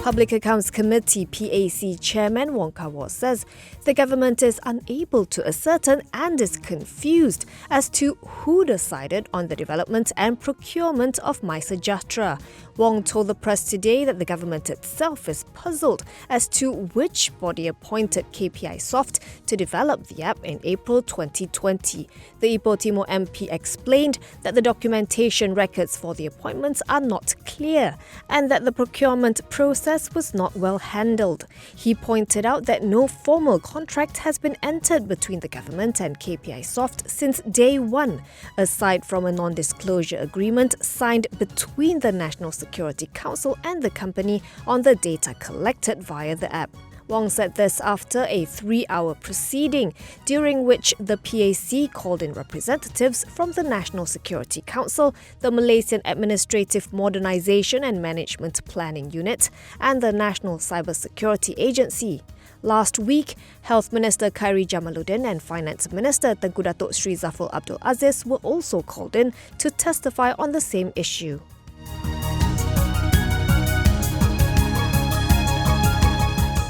Public Accounts Committee PAC Chairman Wong Kar-wai says the government is unable to ascertain and is confused as to who decided on the development and procurement of MySejahtera. Wong told the press today that the government itself is puzzled as to which body appointed KPI Soft to develop the app in April 2020. The Ipoh Timur MP explained that the documentation records for the appointments are not clear and that the procurement process was not well handled. He pointed out that no formal contract has been entered between the government and KPI Soft since day one, aside from a non-disclosure agreement signed between the National Security Council and the company on the data collected via the app. Wong said this after a 3-hour proceeding, during which the PAC called in representatives from the National Security Council, the Malaysian Administrative Modernisation and Management Planning Unit, and the National Cyber Security Agency. Last week, Health Minister Khairi Jamaluddin and Finance Minister Tengku Datuk Seri Zafrul Abdul Aziz were also called in to testify on the same issue.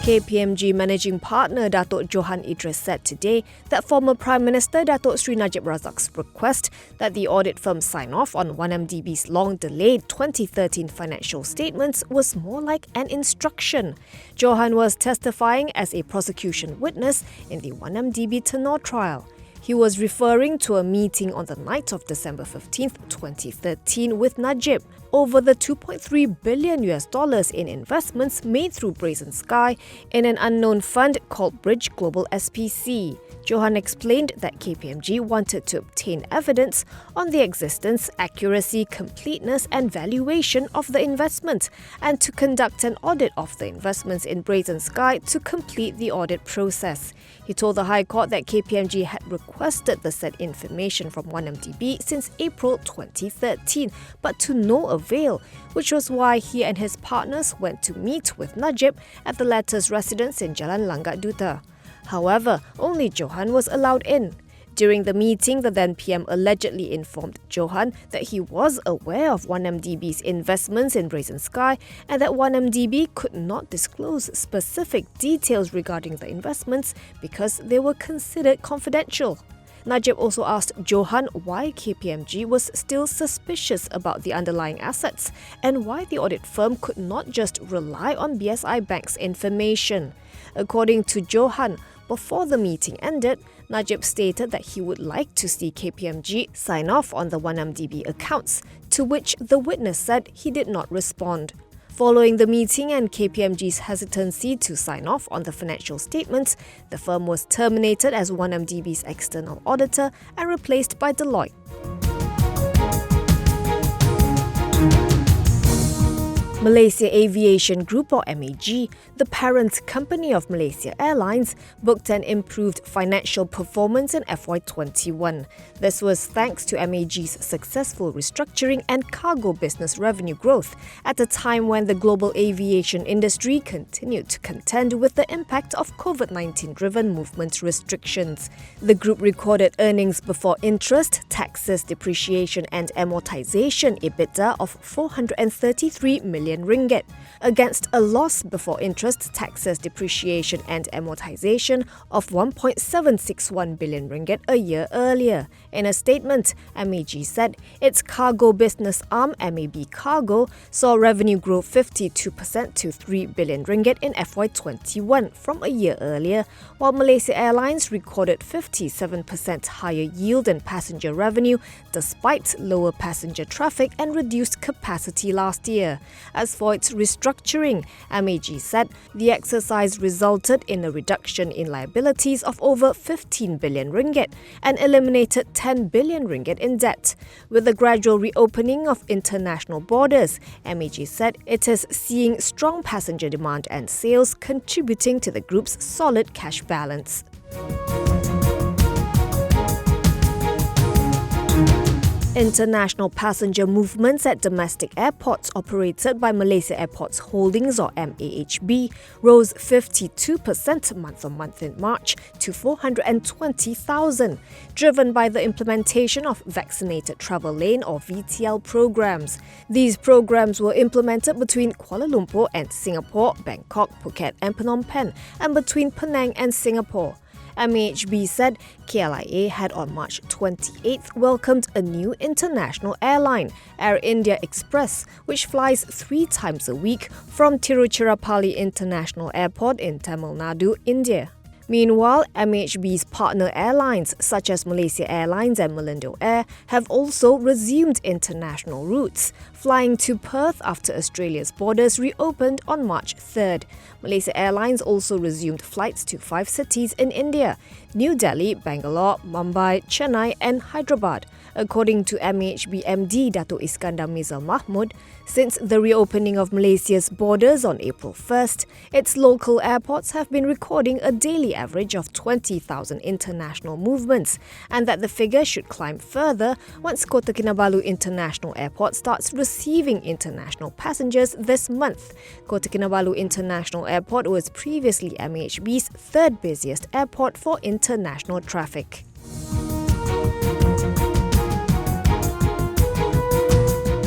KPMG Managing Partner Datuk Johan Idris said today that former Prime Minister Datuk Seri Najib Razak's request that the audit firm sign off on 1MDB's long-delayed 2013 financial statements was more like an instruction. Johan was testifying as a prosecution witness in the 1MDB Tenor trial. He was referring to a meeting on the night of December 15, 2013 with Najib over the $2.3 billion in investments made through Brazen Sky in an unknown fund called Bridge Global SPC. Johan explained that KPMG wanted to obtain evidence on the existence, accuracy, completeness and valuation of the investment and to conduct an audit of the investments in Brazen Sky to complete the audit process. He told the High Court that KPMG had requested the said information from 1MDB since April 2013, but to no avail, which was why he and his partners went to meet with Najib at the latter's residence in Jalan Langgat Duta. However, only Johan was allowed in. During the meeting, the then PM allegedly informed Johan that he was aware of 1MDB's investments in Brazen Sky and that 1MDB could not disclose specific details regarding the investments because they were considered confidential. Najib also asked Johan why KPMG was still suspicious about the underlying assets and why the audit firm could not just rely on BSI Bank's information. According to Johan, before the meeting ended, Najib stated that he would like to see KPMG sign off on the 1MDB accounts, to which the witness said he did not respond. Following the meeting and KPMG's hesitancy to sign off on the financial statements, the firm was terminated as 1MDB's external auditor and replaced by Deloitte. Malaysia Aviation Group or MAG, the parent company of Malaysia Airlines, booked an improved financial performance in FY21. This was thanks to MAG's successful restructuring and cargo business revenue growth at a time when the global aviation industry continued to contend with the impact of COVID-19-driven movement restrictions. The group recorded earnings before interest, taxes, depreciation and amortization (EBITDA) of 433 million ringgit, against a loss before interest, taxes, depreciation and amortization of 1.761 billion ringgit a year earlier. In a statement, MAG said its cargo business arm, MAB Cargo, saw revenue grow 52% to 3 billion ringgit in FY21 from a year earlier, while Malaysia Airlines recorded 57% higher yield in passenger revenue despite lower passenger traffic and reduced capacity last year. As for its restructuring, MAG said the exercise resulted in a reduction in liabilities of over 15 billion ringgit and eliminated 10 billion ringgit in debt. With the gradual reopening of international borders, MAG said it is seeing strong passenger demand and sales contributing to the group's solid cash balance. International passenger movements at domestic airports operated by Malaysia Airports Holdings or MAHB rose 52% month-on-month in March to 420,000, driven by the implementation of Vaccinated Travel Lane or VTL programs. These programs were implemented between Kuala Lumpur and Singapore, Bangkok, Phuket and Phnom Penh, and between Penang and Singapore. MAHB said KLIA had on March 28th welcomed a new international airline, Air India Express, which flies 3 times a week from Tiruchirappalli International Airport in Tamil Nadu, India. Meanwhile, MAHB's partner airlines such as Malaysia Airlines and Malindo Air have also resumed international routes, flying to Perth after Australia's borders reopened on March 3rd. Malaysia Airlines also resumed flights to 5 cities in India: New Delhi, Bangalore, Mumbai, Chennai and Hyderabad. According to MAHB MD Datuk Iskandar Mizal Mahmud, since the reopening of Malaysia's borders on April 1st, its local airports have been recording a daily average of 20,000 international movements, and that the figure should climb further once Kota Kinabalu International Airport starts receiving international passengers this month. Kota Kinabalu International Airport was previously MAHB's 3rd busiest airport for international traffic.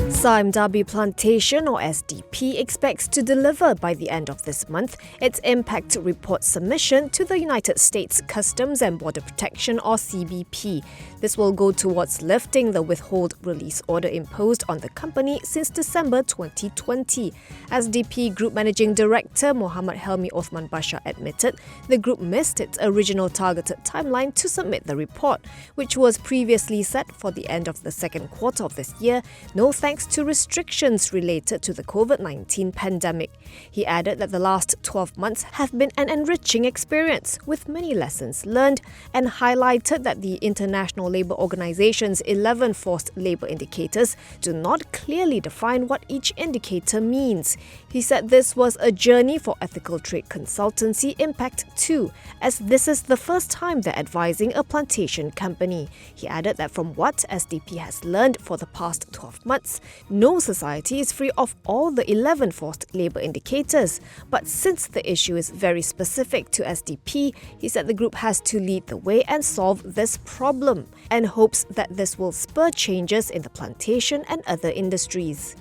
Sime Darby Plantation or SDP expects to deliver by the end of this month its impact report submission to the United States Customs and Border Protection or CBP. This will go towards lifting the withhold release order imposed on the company since December 2020. SDP Group Managing Director Muhammad Helmi Othman Bashar admitted the group missed its original targeted timeline to submit the report, which was previously set for the end of the second quarter of this year, no thanks to restrictions related to the COVID-19 pandemic. He added that the last 12 months have been an enriching experience with many lessons learned, and highlighted that the International Labour Organization's 11 forced labour indicators do not clearly define what each indicator means. He said this was a journey for ethical trade consultancy Impact too, as this is the first time they're advising a plantation company. He added that from what SDP has learned for the past 12 months, no society is free of all the 11 forced labour indicators. But since the issue is very specific to SDP, he said the group has to lead the way and solve this problem, and hopes that this will spur changes in the plantation and other industries.